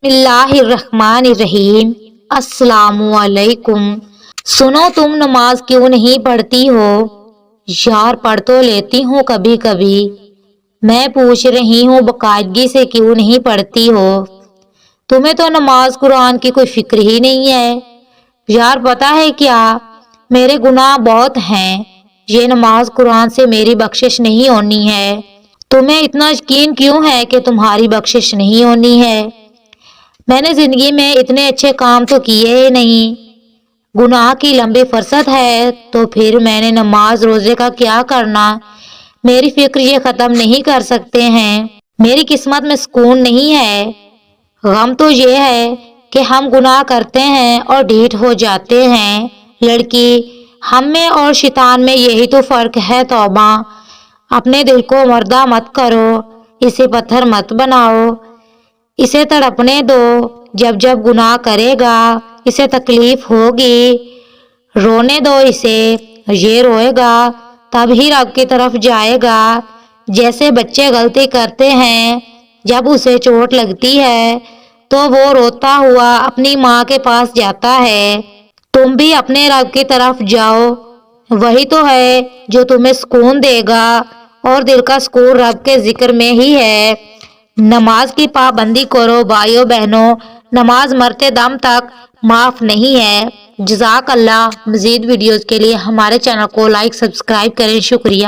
اللہ الرحمن الرحیم۔ السلام علیکم۔ سنو، تم نماز کیوں نہیں پڑھتی ہو؟ یار پڑھ تو لیتی ہوں کبھی کبھی، میں پوچھ رہی ہوں باقاعدگی سے کیوں نہیں پڑھتی ہو؟ تمہیں تو نماز قرآن کی کوئی فکر ہی نہیں ہے۔ یار پتہ ہے کیا، میرے گناہ بہت ہیں، یہ نماز قرآن سے میری بخشش نہیں ہونی ہے۔ تمہیں اتنا یقین کیوں ہے کہ تمہاری بخشش نہیں ہونی ہے؟ میں نے زندگی میں اتنے اچھے کام تو کیے ہی نہیں، گناہ کی لمبی فرصت ہے، تو پھر میں نے نماز روزے کا کیا کرنا؟ میری فکر یہ ختم نہیں کر سکتے ہیں۔ میری قسمت میں سکون نہیں ہے۔ غم تو یہ ہے کہ ہم گناہ کرتے ہیں اور ڈھیٹ ہو جاتے ہیں۔ لڑکی، ہم میں اور شیطان میں یہی تو فرق ہے۔ توبہ، اپنے دل کو مردہ مت کرو، اسے پتھر مت بناؤ، اسے تڑپنے دو۔ جب جب گناہ کرے گا اسے تکلیف ہوگی، رونے دو اسے، یہ روئے گا تب ہی رب کی طرف جائے گا۔ جیسے بچے غلطی کرتے ہیں، جب اسے چوٹ لگتی ہے تو وہ روتا ہوا اپنی ماں کے پاس جاتا ہے۔ تم بھی اپنے رب کی طرف جاؤ، وہی تو ہے جو تمہیں سکون دے گا، اور دل کا سکون رب کے ذکر میں ہی ہے۔ نماز کی پابندی کرو بھائیو بہنوں، نماز مرتے دم تک معاف نہیں ہے۔ جزاک اللہ۔ مزید ویڈیوز کے لیے ہمارے چینل کو لائک سبسکرائب کریں۔ شکریہ۔